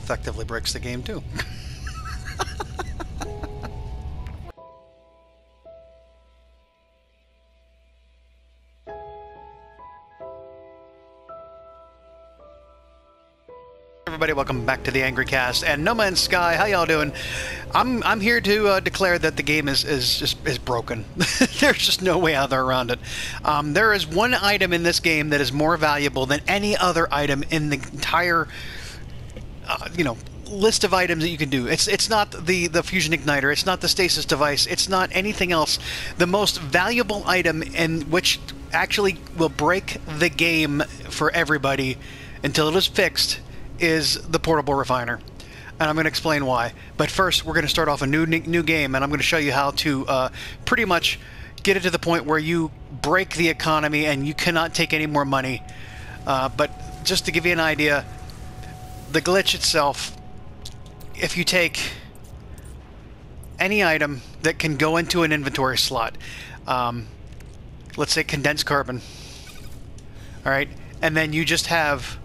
effectively breaks the game too. Everybody, welcome back to the Angry Cast and No Man's Sky. How y'all doing? I'm here to declare that the game is broken. There's just no way out there around it. There is one item in this game that is more valuable than any other item in the entire list of items that you can do. It's not the fusion igniter. It's not the stasis device. It's not anything else. The most valuable item, in which actually will break the game for everybody until it is fixed, is the portable refiner, and I'm going to explain why. But first, we're going to start off a new game, and I'm going to show you how to pretty much get it to the point where you break the economy and you cannot take any more money. But just to give you an idea, the glitch itself, if you take any item that can go into an inventory slot, let's say condensed carbon, all right, and then you just have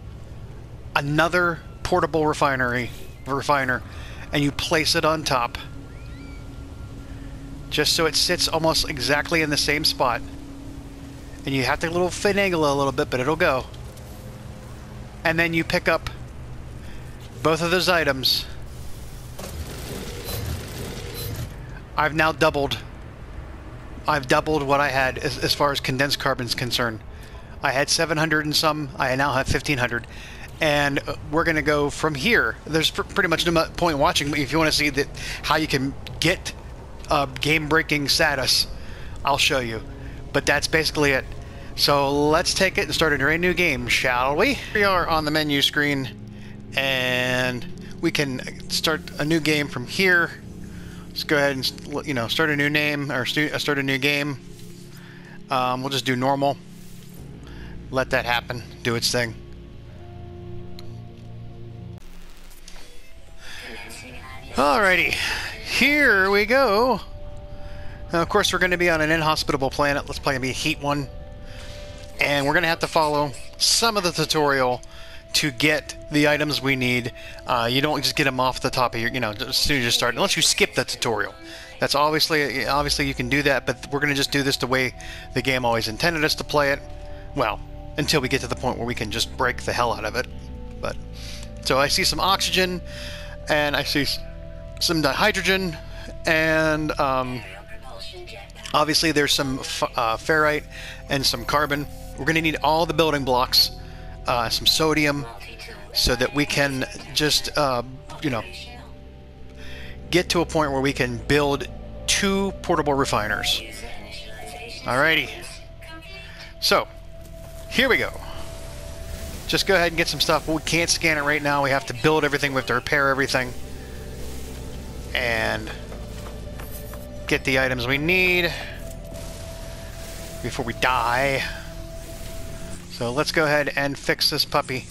another portable refiner, and you place it on top, just so it sits almost exactly in the same spot, and you have to finagle a little bit, but it'll go. And then you pick up both of those items. I've doubled what I had as far as condensed carbon is concerned. I had 700 and some. I now have 1500. And we're going to go from here. There's pretty much no point watching, but if you want to see how you can get game-breaking status, I'll show you. But that's basically it. So let's take it and start a brand new game, shall we? We are on the menu screen, and we can start a new game from here. Let's go ahead and start a new name, or start a new game. We'll just do normal. Let that happen. Do its thing. Alrighty, here we go. Now, of course, we're going to be on an inhospitable planet. Let's probably be a heat one. And we're going to have to follow some of the tutorial to get the items we need. You don't just get them off the top of your, as soon as you start, unless you skip the tutorial. That's obviously you can do that, but we're going to just do this the way the game always intended us to play it. Well, until we get to the point where we can just break the hell out of it. But so I see some oxygen, and I see some dihydrogen, and obviously there's some ferrite and some carbon. We're going to need all the building blocks, some sodium, so that we can just get to a point where we can build 2 portable refiners. Alrighty, so here we go. Just go ahead and get some stuff. We can't scan it right now. We have to build everything. We have to repair everything and get the items we need before we die. So let's go ahead and fix this puppy.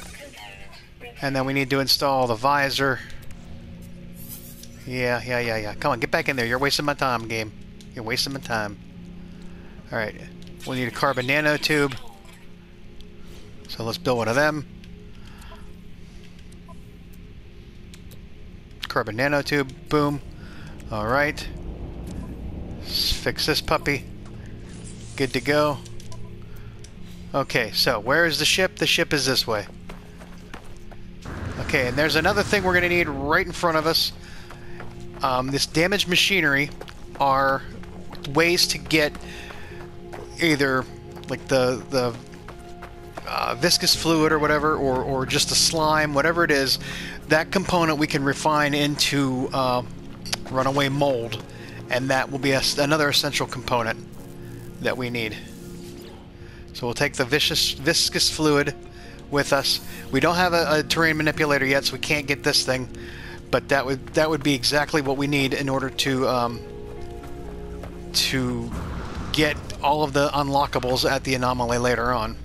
And then we need to install the visor. Yeah. Come on, get back in there. You're wasting my time, game. You're wasting my time. Alright, we need a carbon nanotube. So let's build one of them. Carbon nanotube, boom. Alright. Let's fix this puppy. Good to go. Okay, so where is the ship? The ship is this way. Okay, and there's another thing we're going to need right in front of us. This damaged machinery are ways to get either like the viscous fluid or whatever, or just the slime, whatever it is. That component we can refine into runaway mold, and that will be another essential component that we need. So we'll take the viscous fluid with us. We don't have a terrain manipulator yet, so we can't get this thing, but that would be exactly what we need in order to get all of the unlockables at the anomaly later on,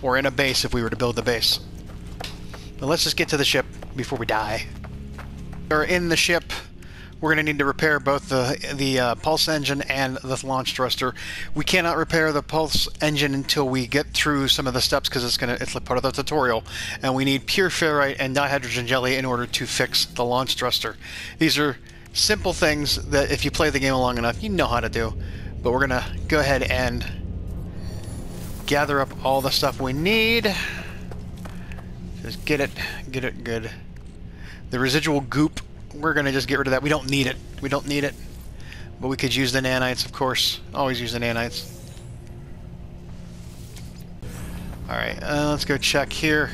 or in a base if we were to build the base. But let's just get to the ship before we die. We're in the ship. we're going to need to repair both the pulse engine and the launch thruster. We cannot repair the pulse engine until we get through some of the steps because it's like part of the tutorial, and we need pure ferrite and dihydrogen jelly in order to fix the launch thruster. These are simple things that if you play the game long enough, you know how to do. But we're going to go ahead and gather up all the stuff we need. Just get it good. The residual goop, we're going to just get rid of that. We don't need it. We don't need it. But we could use the nanites, of course. Always use the nanites. Alright, let's go check here.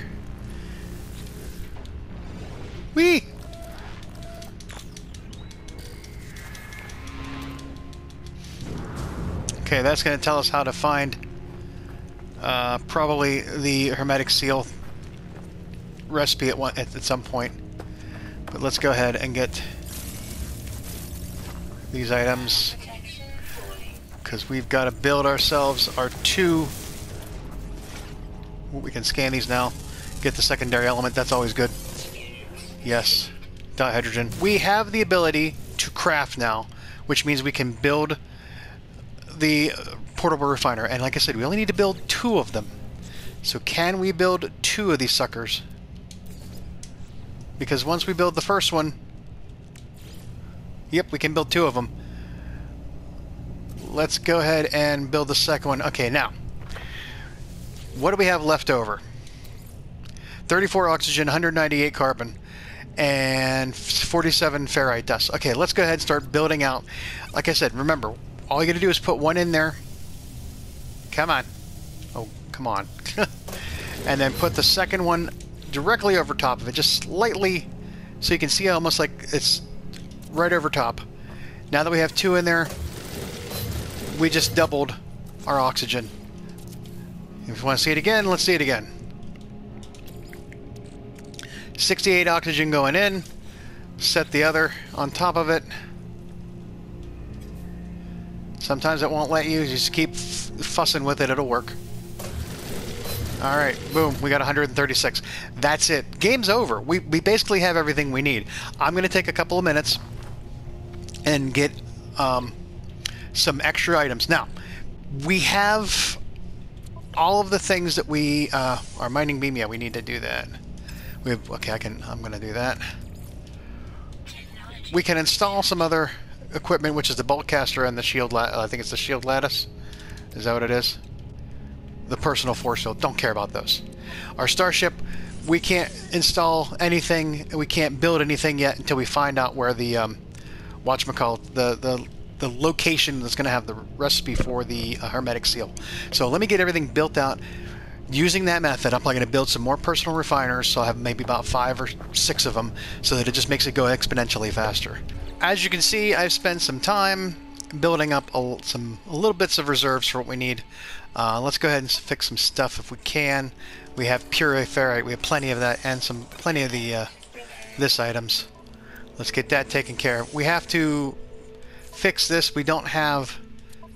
Whee! Okay, that's going to tell us how to find probably the hermetic seal recipe at some point. But let's go ahead and get these items because we've got to build ourselves our two. We can scan these now. Get the secondary element. That's always good. Yes, dihydrogen. We have the ability to craft now, which means we can build the portable refiner. And like I said, we only need to build 2 of them. So can we build 2 of these suckers? Because once we build the first one, yep, we can build 2 of them. Let's go ahead and build the second one. Okay, now, what do we have left over? 34 oxygen, 198 carbon, and 47 ferrite dust. Okay, let's go ahead and start building out. Like I said, remember, all you gotta do is put one in there. Come on. Oh, come on. And then put the second one directly over top of it, just slightly, so you can see almost like it's right over top. Now that we have 2 in there, we just doubled our oxygen. If you want to see it again, let's see it again. 68 oxygen going in. Set the other on top of it. Sometimes it won't let you. You just keep fussing with it. It'll work. Alright, boom, we got 136. That's it. Game's over. We basically have everything we need. I'm going to take a couple of minutes and get some extra items. Now, we have all of the things that we... our mining beam, yeah, we need to do that. We have, okay, I'm going to do that. We can install some other equipment, which is the bolt caster and the shield... I think it's the shield lattice. Is that what it is? The personal force field. Don't care about those. Our starship, we can't install anything, we can't build anything yet until we find out where the whatchamacallit, the location that's going to have the recipe for the hermetic seal. So let me get everything built out. Using that method, I'm probably going to build some more personal refiners, so I'll have maybe about 5 or 6 of them, so that it just makes it go exponentially faster. As you can see, I've spent some time building up a little bits of reserves for what we need. Let's go ahead and fix some stuff if we can. We have pure ferrite. We have plenty of that, and plenty of the this items. Let's get that taken care of. We have to fix this. We don't have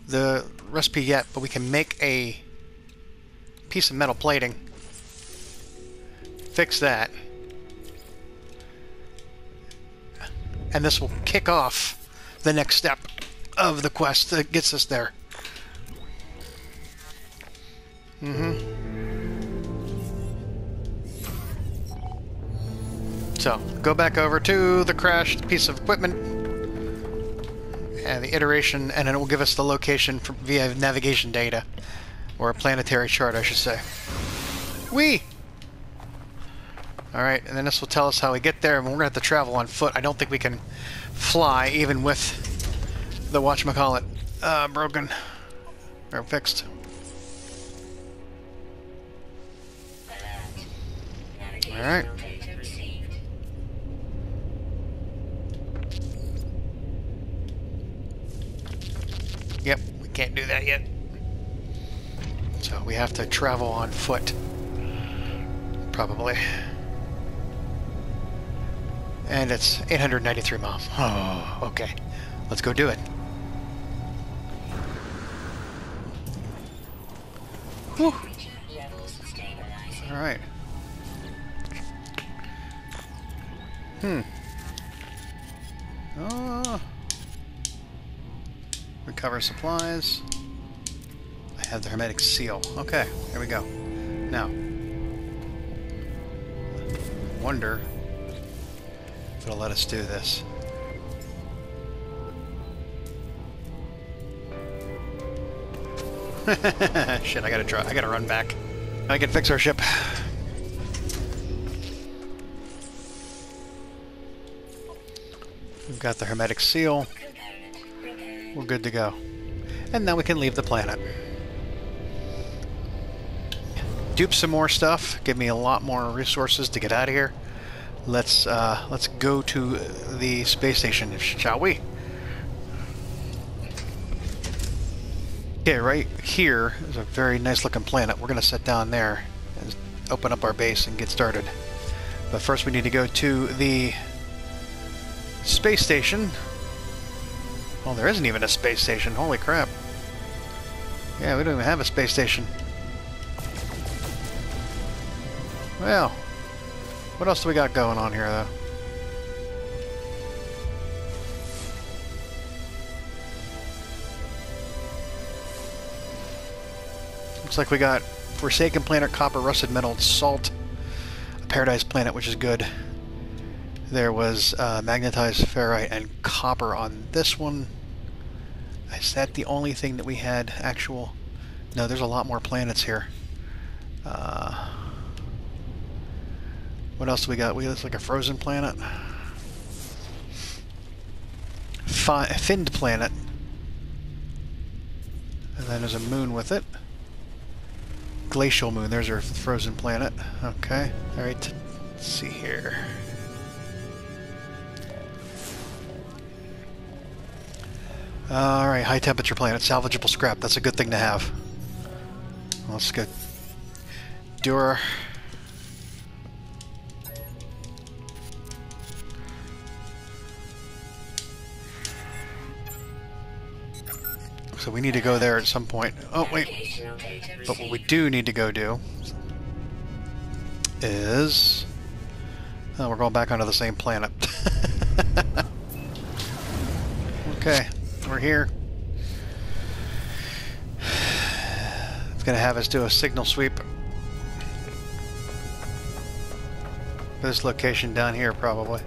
the recipe yet, but we can make a piece of metal plating. Fix that, and this will kick off the next step of the quest that gets us there. So, go back over to the crashed piece of equipment and the iteration, and then it will give us the location via navigation data, or a planetary chart, I should say. Whee! Alright, and then this will tell us how we get there, and we're going to have to travel on foot. I don't think we can fly, even with the whatchamacallit broken or fixed. Alright. Yep, we can't do that yet. So we have to travel on foot. Probably. And it's 893 miles. Oh, okay. Let's go do it. Whew. Alright. Oh. Recover supplies. I have the hermetic seal. Okay, here we go. Now, wonder if it'll let us do this. Shit, I gotta run back. I can fix our ship. We've got the hermetic seal. We're good to go. And now we can leave the planet. Dupe some more stuff. Give me a lot more resources to get out of here. Let's go to the space station, shall we? Okay, right here is a very nice looking planet. We're going to sit down there and open up our base and get started. But first we need to go to the space station. Oh, there isn't even a space station. Holy crap. Yeah, we don't even have a space station. Well, what else do we got going on here, though? Looks like we got Forsaken Planet, Copper, Rusted Metal, Salt, a Paradise Planet, which is good. There was Magnetized Ferrite and Copper on this one. Is that the only thing that we had actual... No, there's a lot more planets here. What else do we got? We got like a frozen planet. Finned planet. And then there's a moon with it. Glacial moon. There's our frozen planet. Okay. Alright. Let's see here. Alright. High temperature planet. Salvageable scrap. That's a good thing to have. Let's go. Do our... So we need to go there at some point. Oh, wait. But what we do need to go do is... Oh, we're going back onto the same planet. Okay, we're here. It's going to have us do a signal sweep. This location down here, probably.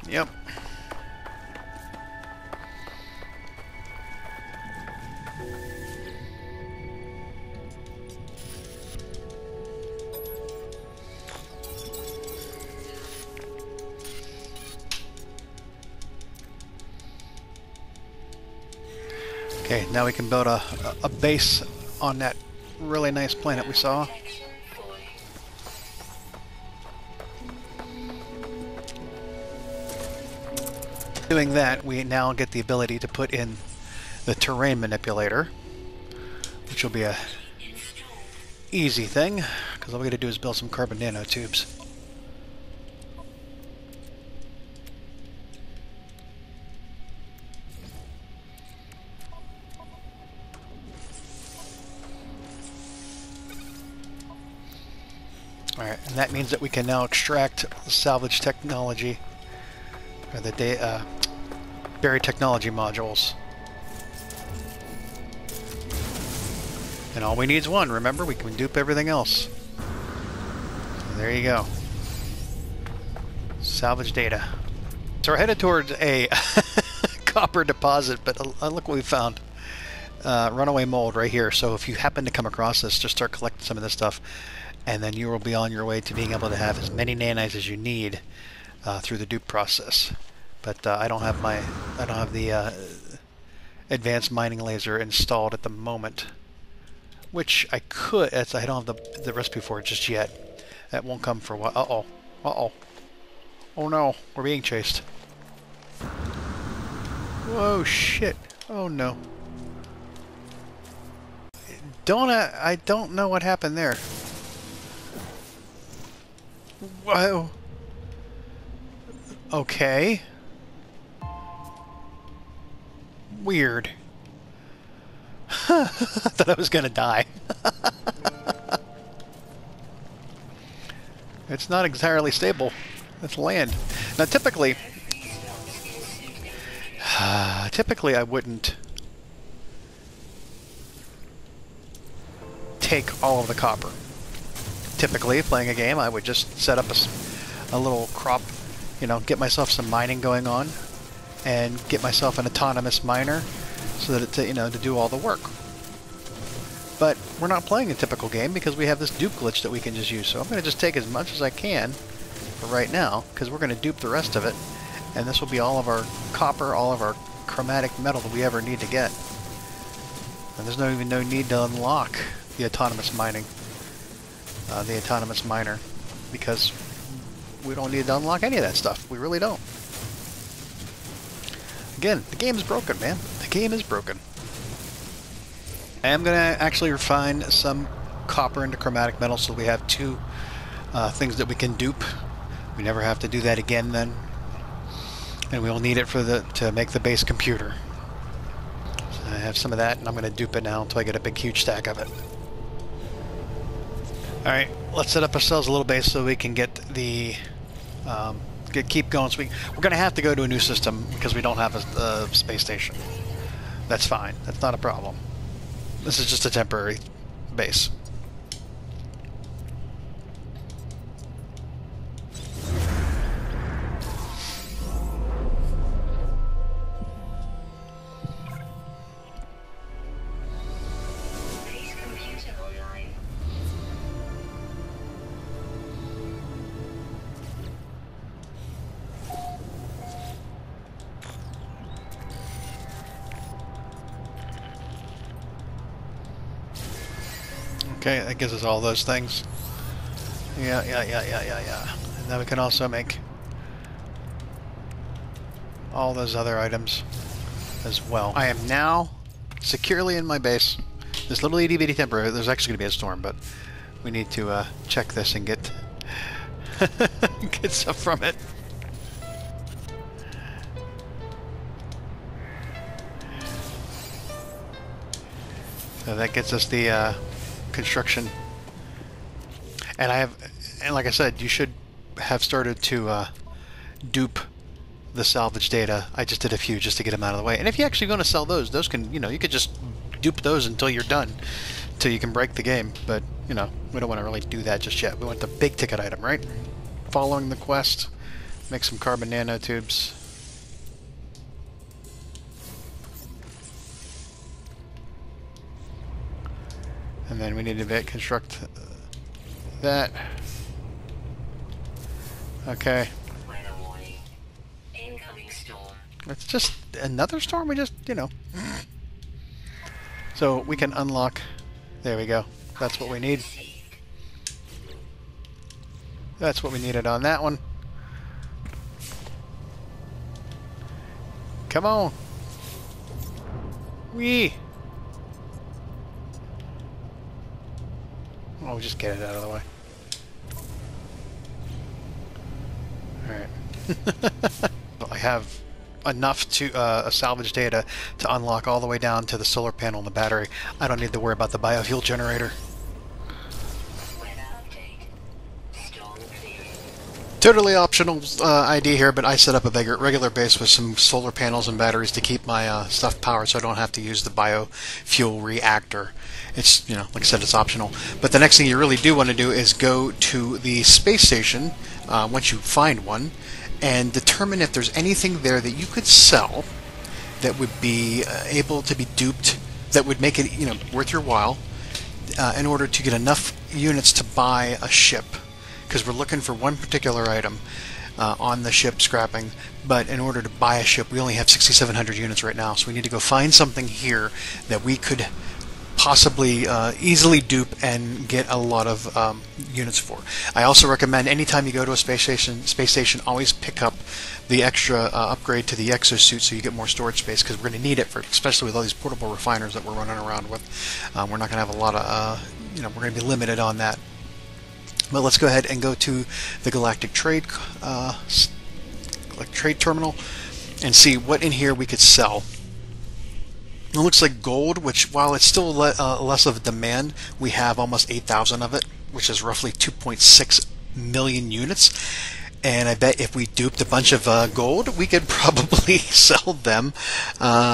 Yep. Okay, now we can build a base on that really nice planet we saw. Doing that, we now get the ability to put in the terrain manipulator, which will be a easy thing, because all we got to do is build some carbon nanotubes. Alright, and that means that we can now extract salvage technology, or the buried technology modules. And all we need is one, remember? We can dupe everything else. So there you go. Salvage data. So we're headed towards a copper deposit, but look what we found. Runaway mold right here. So if you happen to come across this, just start collecting some of this stuff, and then you will be on your way to being able to have as many nanites as you need through the dupe process. But I don't have the advanced mining laser installed at the moment, which I could. I don't have the recipe for it just yet. That won't come for a while. Uh-oh. Uh-oh. Oh no, we're being chased. Whoa, shit. Oh no. I don't know what happened there. Whoa. Okay. Weird. I thought I was gonna die. It's not entirely stable. It's land. Now typically I wouldn't take all of the copper. Typically, playing a game, I would just set up a little crop, you know, get myself some mining going on, and get myself an autonomous miner, so that it, you know, to do all the work. But we're not playing a typical game because we have this dupe glitch that we can just use. So I'm going to just take as much as I can for right now, because we're going to dupe the rest of it, and this will be all of our copper, all of our chromatic metal that we ever need to get. And there's no need to unlock the autonomous mining, the autonomous miner, because we don't need to unlock any of that stuff. We really don't. Again, the game is broken, man. The game is broken. I am going to actually refine some copper into chromatic metal, so we have two things that we can dupe. We never have to do that again then, and we'll need it for to make the base computer. So I have some of that, and I'm going to dupe it now until I get a big huge stack of it. Alright, let's set up ourselves a little base so we can get the keep going. So we're going to have to go to a new system because we don't have a space station. That's fine. That's not a problem. This is just a temporary base. Okay, that gives us all those things. Yeah. And then we can also make all those other items as well. I am now securely in my base. This little itty bitty temporary, there's actually going to be a storm, but we need to check this and get get stuff from it. So that gets us the construction, and like I said, you should have started to dupe the salvage data. I just did a few just to get them out of the way. And if you're actually going to sell those can, you know, you could just dupe those until you're done, until you can break the game. But you know, we don't want to really do that just yet. We want the big ticket item, right? Following the quest, make some carbon nanotubes. And then we need to construct that. Okay. It's just another storm. We just, you know. So we can unlock. There we go. That's what we need. That's what we needed on that one. Come on. Wee. Oh, just get it out of the way. Alright. I have enough to salvage data to unlock all the way down to the solar panel and the battery. I don't need to worry about the biofuel generator. Totally optional ID here, but I set up a regular base with some solar panels and batteries to keep my stuff powered, so I don't have to use the biofuel reactor. It's, you know, like I said, it's optional. But the next thing you really do want to do is go to the space station once you find one, and determine if there's anything there that you could sell that would be able to be duped, that would make it, you know, worth your while, in order to get enough units to buy a ship. Because we're looking for one particular item on the ship scrapping, but in order to buy a ship, we only have 6,700 units right now, so we need to go find something here that we could possibly easily dupe and get a lot of units for. I also recommend anytime you go to a space station, always pick up the extra upgrade to the exosuit so you get more storage space, because we're going to need it for, especially with all these portable refiners that we're running around with. We're not going to have a lot of, you know, we're going to be limited on that. But let's go ahead and go to the Galactic Trade Terminal and see what in here we could sell It looks like gold, which while it's still less of a demand, we have almost 8,000 of it, which is roughly 2.6 million units. And I bet if we duped a bunch of gold, we could probably sell them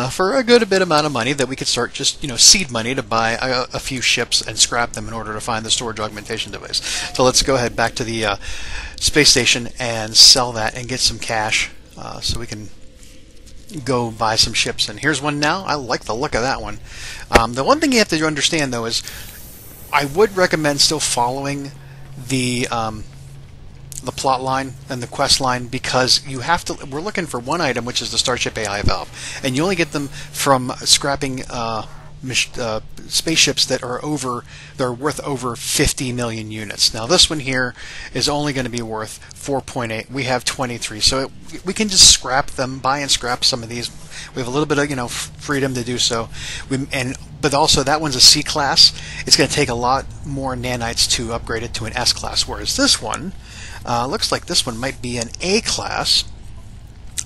for a good bit amount of money that we could start just, seed money to buy a few ships and scrap them in order to find the storage augmentation device. So let's go ahead back to the space station and sell that and get some cash so we can go buy some ships. And here's one now. I like the look of that one. The one thing you have to understand, though, is I would recommend still following the plot line and the quest line, because you have to. We're looking for one item, which is the Starship AI valve, and you only get them from scrapping spaceships that are worth over 50 million units. Now this one here is only going to be worth 4.8. We have 23, so we can just scrap them, buy and scrap some of these. We have a little bit of freedom to do so. But also that one's a C class. It's going to take a lot more nanites to upgrade it to an S class, whereas this one looks like this one might be an A class.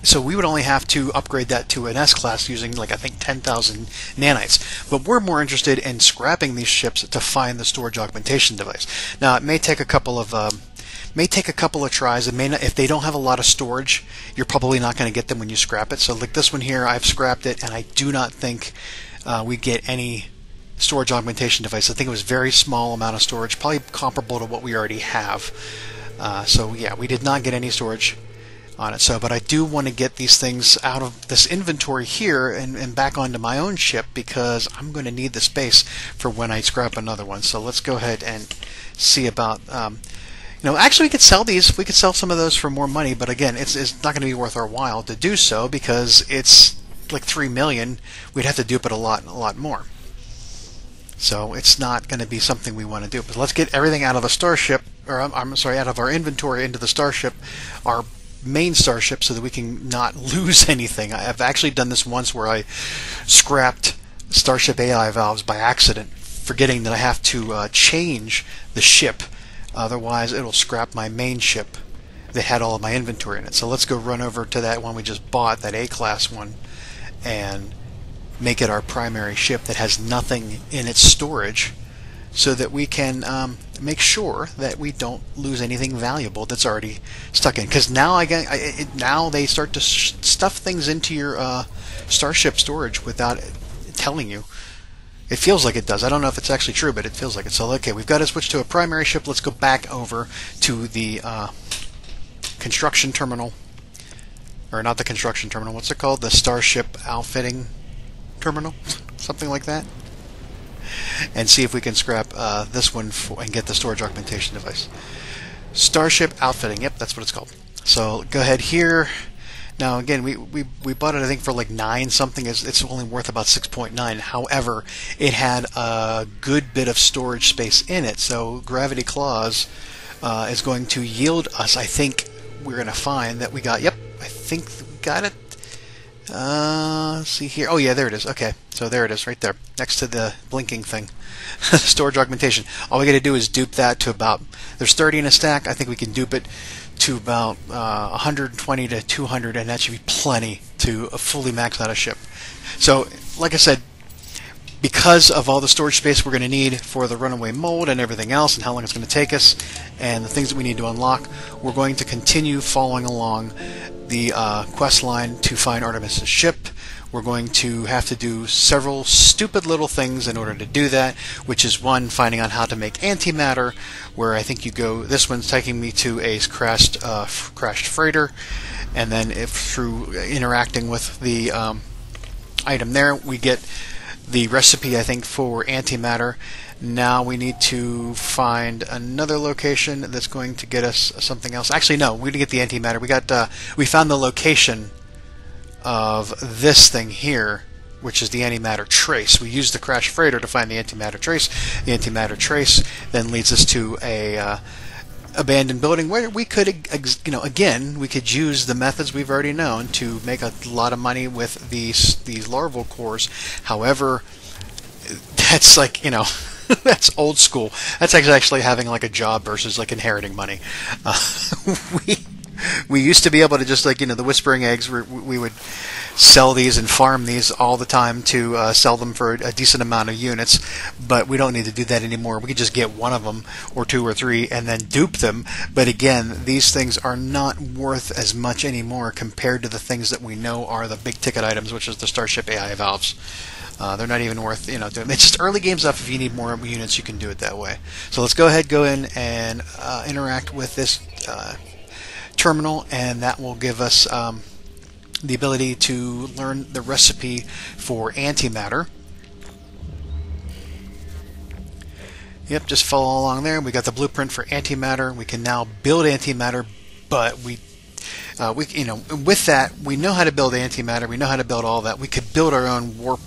So we would only have to upgrade that to an S class using, I think 10,000 nanites. But we're more interested in scrapping these ships to find the storage augmentation device. Now it may take a couple of tries. It may not, if they don't have a lot of storage, you're probably not going to get them when you scrap it. So like this one here, I've scrapped it, and I do not think we get any storage augmentation device. I think it was a very small amount of storage, probably comparable to what we already have. So yeah, we did not get any storage on it. But I do want to get these things out of this inventory here and back onto my own ship, because I'm going to need the space for when I scrap another one. So let's go ahead and see about actually we could sell these. We could sell some of those for more money, but again, it's not going to be worth our while to do so, because it's like 3 million. We'd have to dupe it a lot more. So it's not going to be something we want to do. But let's get everything out of the starship, or I'm sorry, out of our inventory into the starship, our main starship, so that we can not lose anything. I've actually done this once where I scrapped Starship AI valves by accident, forgetting that I have to change the ship. Otherwise, it'll scrap my main ship that had all of my inventory in it. So let's go run over to that one we just bought, that A-class one, and make it our primary ship that has nothing in its storage, so that we can make sure that we don't lose anything valuable that's already stuck in. Because now now they start to stuff things into your starship storage without telling you. It feels like it does. I don't know if it's actually true, but it feels like it. So okay, we've got to switch to a primary ship. Let's go back over to the construction terminal, or not the construction terminal. What's it called? The Starship outfitting terminal, something like that, and see if we can scrap this one and get the storage augmentation device. Starship outfitting. Yep, that's what it's called. So go ahead here. Now again, we bought it, I think, for like 9 something. It's only worth about 6.9. However, it had a good bit of storage space in it. So Gravity Claws is going to yield us. I think we're going to find that we got. Yep, I think we got it. Let's see here. Oh yeah, there it is. Okay, so there it is, right there, next to the blinking thing. Storage augmentation. All we got to do is dupe that to about. There's 30 in a stack. I think we can dupe it to about 120 to 200, and that should be plenty to fully max out a ship. So, like I said, because of all the storage space we're going to need for the runaway mold and everything else, and how long it's going to take us, and the things that we need to unlock, we're going to continue following along the quest line to find Artemis' ship. We're going to have to do several stupid little things in order to do that, which is one, finding out how to make antimatter, where I think you go, this one's taking me to a crashed freighter, and then if through interacting with the item there, we get the recipe, I think, for antimatter. Now we need to find another location that's going to get us something else. Actually, no, we didn't get the antimatter. We found the location of this thing here, which is the antimatter trace. We used the crash freighter to find the antimatter trace. The antimatter trace then leads us to a abandoned building where we could, again, we could use the methods we've already known to make a lot of money with these larval cores. However, that's like, that's old school. That's actually having like a job versus like inheriting money. We used to be able to just, like, the whispering eggs, we would sell these and farm these all the time to sell them for a decent amount of units, but we don't need to do that anymore. We can just get one of them or two or three and then dupe them. But again, these things are not worth as much anymore compared to the things that we know are the big ticket items, which is the Starship AI valves. They're not even worth, it's just early game stuff. If you need more units, you can do it that way. So let's go in and interact with this terminal, and that will give us the ability to learn the recipe for antimatter. Yep, just follow along there. We got the blueprint for antimatter. We can now build antimatter, but with that, we know how to build antimatter. We know how to build all that. We could build our own warp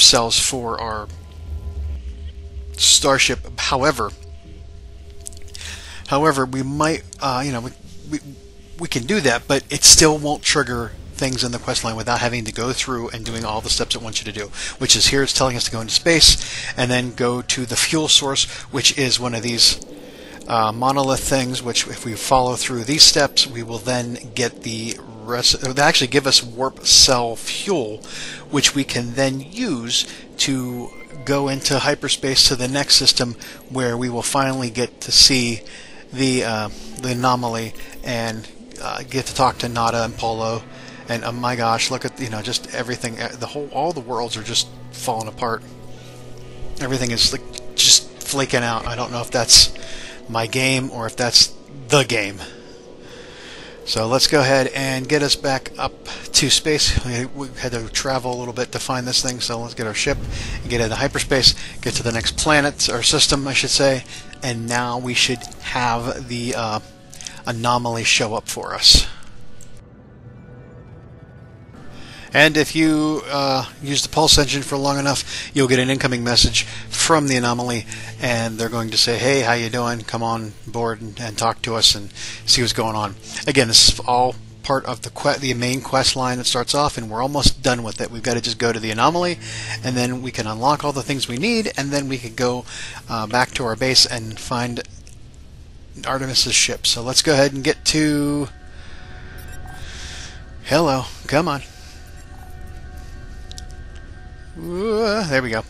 cells for our Starship. However, we might, we can do that, but it still won't trigger things in the quest line without having to go through and doing all the steps it wants you to do, which is here it's telling us to go into space and then go to the fuel source, which is one of these monolith things, which if we follow through these steps, we will then get the rest. They actually give us warp cell fuel, which we can then use to go into hyperspace to the next system, where we will finally get to see the anomaly and get to talk to Nada and Polo. And oh my gosh, look at just everything. All the worlds are just falling apart. Everything is like just flaking out. I don't know if that's my game or if that's the game. So let's go ahead and get us back up to space. We had to travel a little bit to find this thing, so let's get our ship and get into hyperspace, get to the next planet, or system I should say, and now we should have the anomaly show up for us. And if you use the pulse engine for long enough, you'll get an incoming message from the anomaly, and they're going to say, hey, how you doing? Come on board and talk to us and see what's going on. Again, this is all part of the main quest line that starts off, and we're almost done with it. We've got to just go to the anomaly, and then we can unlock all the things we need, and then we can go back to our base and find Artemis's ship. So let's go ahead and get to... Hello, come on. There we go.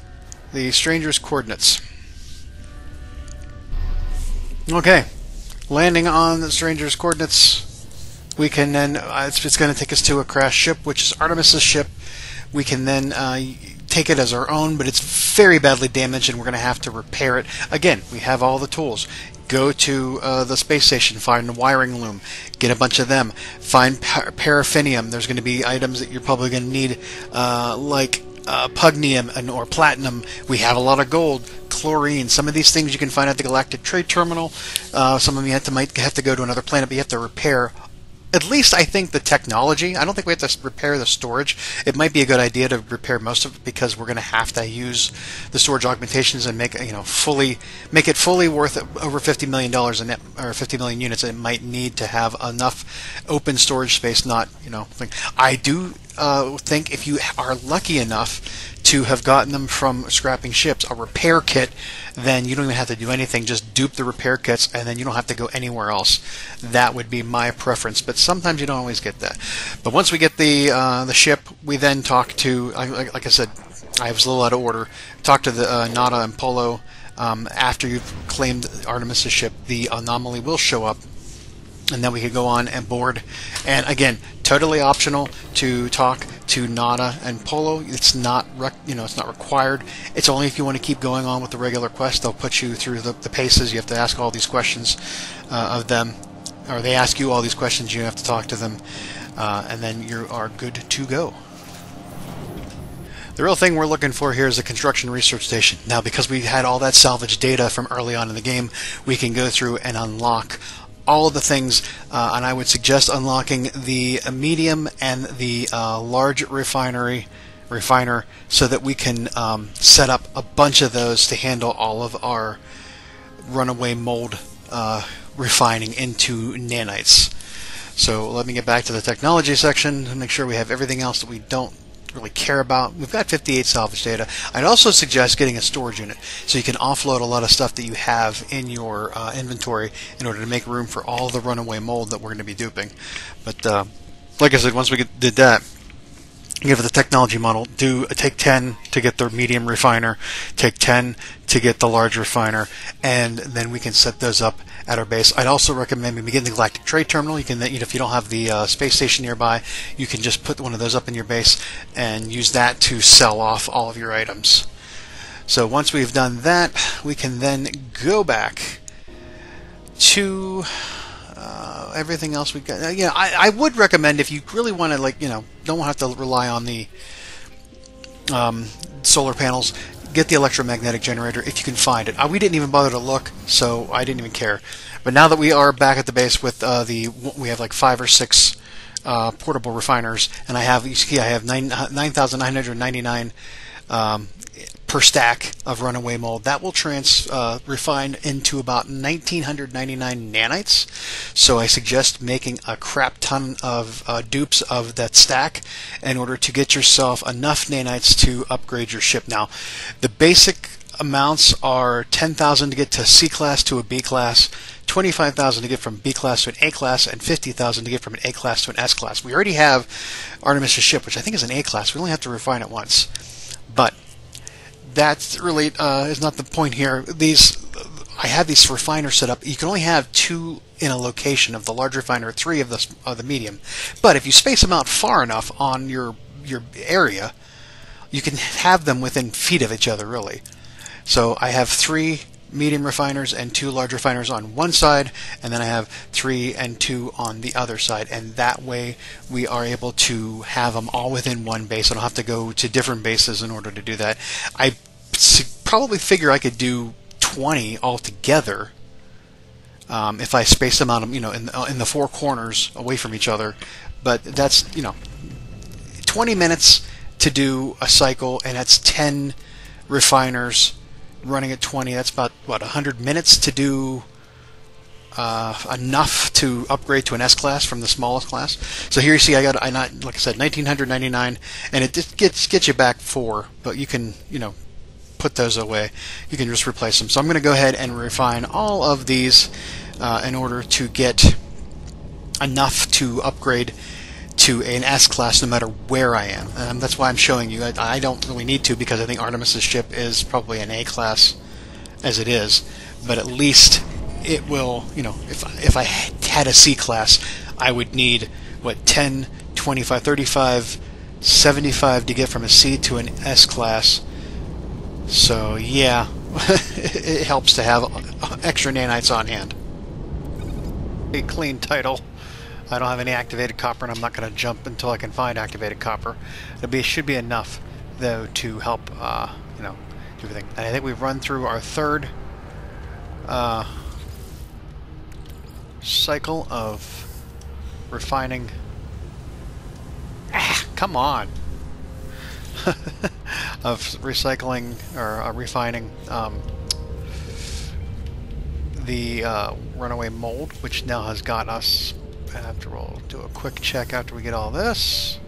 The stranger's coordinates. Okay, landing on the stranger's coordinates, we can then, it's going to take us to a crashed ship, which is Artemis's ship. We can then take it as our own, but it's very badly damaged, and we're going to have to repair it. Again, we have all the tools. Go to the space station, find a wiring loom, get a bunch of them, find paraffinium. There's going to be items that you're probably going to need, like pugnium or platinum. We have a lot of gold, chlorine. Some of these things you can find at the Galactic Trade Terminal. Some of them might have to go to another planet, but you have to repair. At least I think the technology. I don't think we have to repair the storage. It might be a good idea to repair most of it, because we're going to have to use the storage augmentations and make it fully worth over $50 million in net, or 50 million units. It might need to have enough open storage space. I do think if you are lucky enough to have gotten them from scrapping ships, a repair kit, then you don't even have to do anything. Just dupe the repair kits, and then you don't have to go anywhere else. That would be my preference, but sometimes you don't always get that. But once we get the ship, we then talk to, like I said, I was a little out of order. Talk to the Nada and Polo. After you've claimed Artemis's ship, the anomaly will show up, and then we could go on and board. And again, totally optional to talk to Nada and Polo. It's not it's not required. It's only if you want to keep going on with the regular quest. They'll put you through the paces. You have to ask all these questions of them, or they ask you all these questions. You have to talk to them, and then you are good to go. The real thing we're looking for here is a construction research station. Now, because we had all that salvage data from early on in the game, we can go through and unlock all of the things, and I would suggest unlocking the medium and the large refiner, so that we can set up a bunch of those to handle all of our runaway mold refining into nanites. So let me get back to the technology section and make sure we have everything else that we don't really care about. We've got 58 salvage data. I'd also suggest getting a storage unit, so you can offload a lot of stuff that you have in your inventory in order to make room for all the runaway mold that we're going to be duping. But like I said, once we did that, give it the technology model, take 10 to get the medium refiner, take 10 to get the large refiner, and then we can set those up at our base. I'd also recommend we begin the Galactic Trade Terminal. You can, if you don't have the space station nearby, you can just put one of those up in your base and use that to sell off all of your items. So once we've done that, we can then go back to everything else we got. I would recommend, if you really want to, don't have to rely on the solar panels, get the electromagnetic generator if you can find it. We didn't even bother to look, so I didn't even care. But now that we are back at the base with we have like 5 or 6 portable refiners, and I have 9,999 per stack of runaway mold. That will refine into about 1,999 nanites. So I suggest making a crap ton of dupes of that stack in order to get yourself enough nanites to upgrade your ship. Now, the basic amounts are 10,000 to get to C class to a B class, 25,000 to get from B class to an A class, and 50,000 to get from an A class to an S class. We already have Artemis' ship, which I think is an A class. We only have to refine it once. But that really is not the point here. I have these refiners set up. You can only have 2 in a location of the large refiner, 3 of the medium. But if you space them out far enough on your area, you can have them within feet of each other, really. So I have 3 medium refiners and 2 large refiners on one side, and then I have 3 and 2 on the other side, and that way we are able to have them all within one base. I don't have to go to different bases in order to do that. I probably figure I could do 20 altogether if I space them out, in the 4 corners away from each other. But that's 20 minutes to do a cycle, and that's 10 refiners running at 20. That's about 100 minutes to do enough to upgrade to an S class from the smallest class. So here you see like I said, 1,999, and it just gets you back 4, but you can put those away. You can just replace them. So I'm going to go ahead and refine all of these in order to get enough to upgrade to an S class no matter where I am. That's why I'm showing you. I don't really need to, because I think Artemis' ship is probably an A class as it is, but at least it will, if I had a C class, I would need 10, 25, 35, 75 to get from a C to an S class. So yeah, it helps to have extra nanites on hand. A clean title. I don't have any activated copper, and I'm not going to jump until I can find activated copper. It should be enough, though, to help, do everything. And I think we've run through our 3rd cycle of refining. Come on. Of recycling or refining the runaway mold, which now has got us. After we'll do a quick check after we get all this.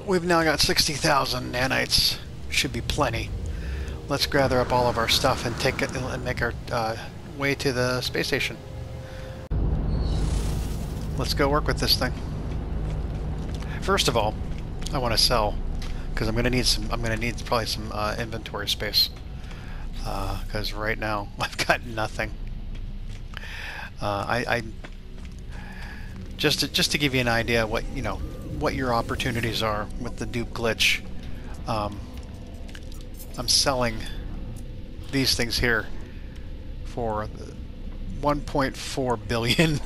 We've now got 60,000 nanites. Should be plenty. Let's gather up all of our stuff and take it and make our way to the space station. Let's go work with this thing. First of all, I want to sell, because I'm going to need probably some inventory space. Because right now I've got nothing. I just to give you an idea what your opportunities are with the dupe glitch. I'm selling these things here for 1.4 billion.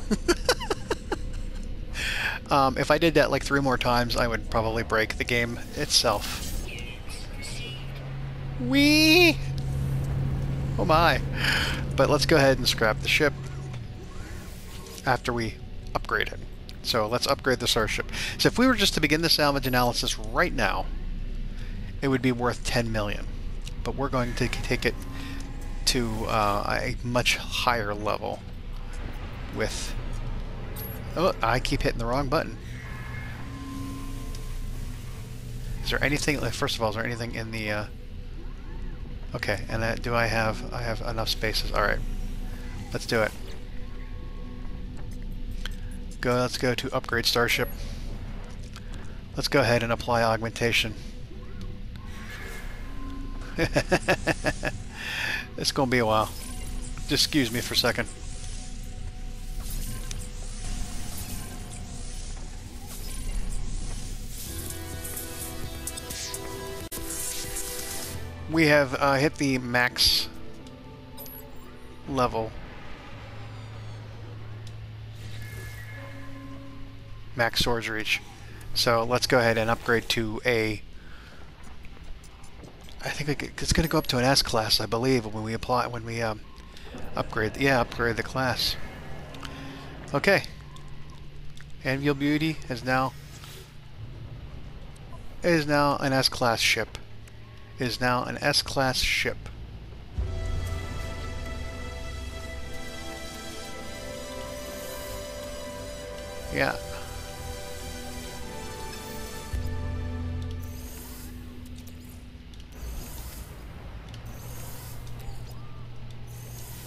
If I did that like 3 more times, I would probably break the game itself. Whee! Oh my! But let's go ahead and scrap the ship after we upgrade it. So let's upgrade the starship. So if we were just to begin the salvage analysis right now, it would be worth 10 million. But we're going to take it to a much higher level with... Oh, I keep hitting the wrong button. Is there anything, first of all, is there anything in the, okay, and I have enough spaces. Alright, let's do it. Let's go to upgrade Starship. Let's go ahead and apply augmentation. It's gonna be a while. Just excuse me for a second. We have hit the max level. Max storage reach. So let's go ahead and upgrade to a... I think it's going to go up to an S class, I believe, when we upgrade. Yeah, upgrade the class. Okay. Anvil Beauty is now an S class ship. Is now an S class ship. Yeah.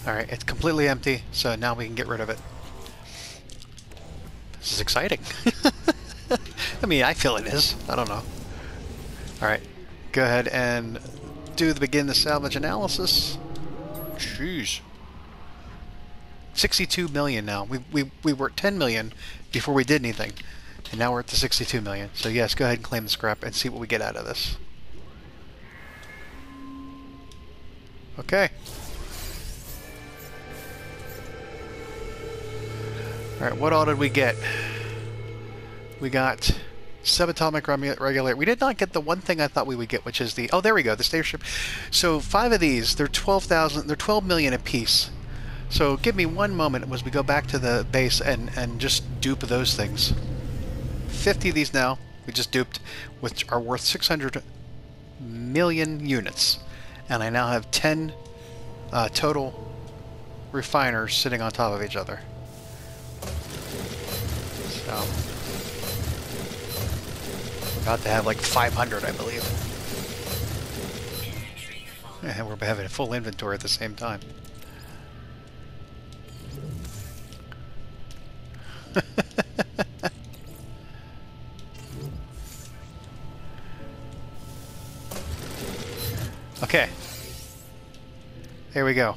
Alright, it's completely empty, so now we can get rid of it. This is exciting. I mean, I feel it is. I don't know. Alright, go ahead and begin the salvage analysis. Jeez. 62 million now. We were at 10 million before we did anything. And now we're at the 62 million. So yes, go ahead and claim the scrap and see what we get out of this. Okay. Alright, what all did we get? We got subatomic regulator. We did not get the one thing I thought we would get, which is the... Oh, there we go, the Starship. So 5 of these, they're 12,000, they're 12 million apiece. So give me one moment as we go back to the base and just dupe those things. 50 of these now, we just duped, which are worth 600 million units. And I now have 10 total refiners sitting on top of each other. So, we're about to have like 500, I believe. And we're having a full inventory at the same time. Okay. Here we go.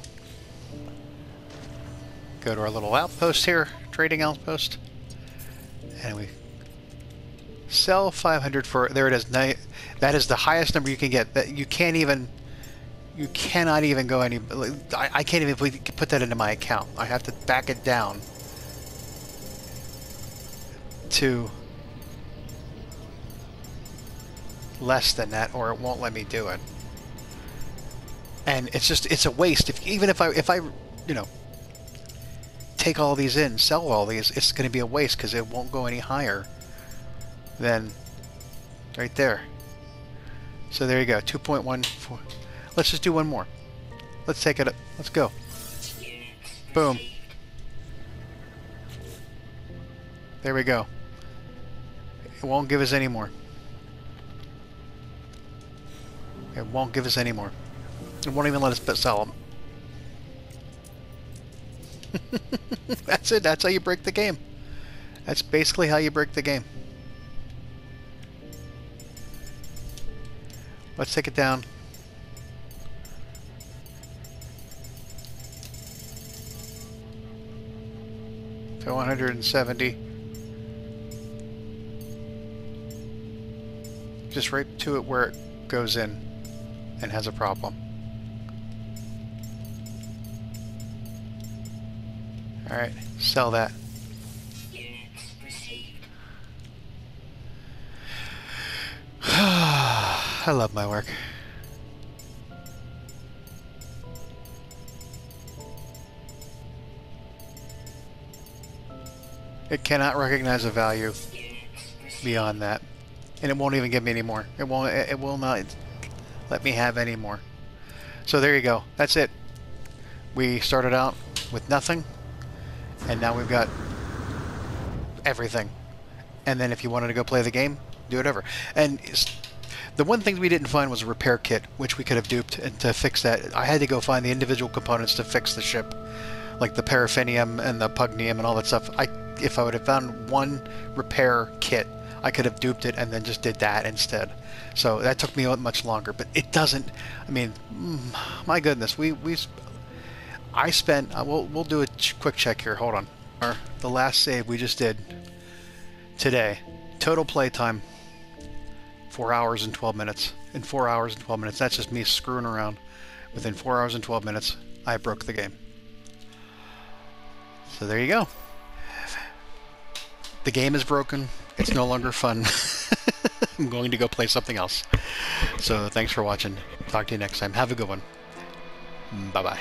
Go to our little outpost here, trading outpost. And we sell 500 for, there it is. That is the highest number you can get. That you cannot even go any, I can't even put that into my account. I have to back it down to less than that, or it won't let me do it. And it's just, it's a waste. Even if I you know, take all these in, sell all these, it's going to be a waste because it won't go any higher than right there. So there you go, 2.14. Let's just do one more. Let's take it up. Let's go. Boom. There we go. It won't give us any more. It won't give us any more. It won't even let us sell them. That's it. That's how you break the game. That's basically how you break the game. Let's take it down. To 170. Just right to it where it goes in and has a problem. Alright, sell that. I love my work. It cannot recognize a value beyond that. And it won't even give me any more. It will not let me have any more. So there you go. That's it. We started out with nothing. And now we've got everything. And then if you wanted to go play the game, do whatever. And The one thing we didn't find was a repair kit, which we could have duped, and to fix that, I had to go find the individual components to fix the ship, like the paraffinium and the pugnium and all that stuff. If I would have found one repair kit, I could have duped it and then just did that instead. So that took me much longer, but it doesn't. I mean, my goodness, I spent. We'll do a quick check here. Hold on. The last save we just did today, total playtime 4 hours and 12 minutes. In 4 hours and 12 minutes, that's just me screwing around. Within 4 hours and 12 minutes, I broke the game. So there you go. The game is broken. It's no longer fun. I'm going to go play something else. So thanks for watching. Talk to you next time. Have a good one. Bye-bye.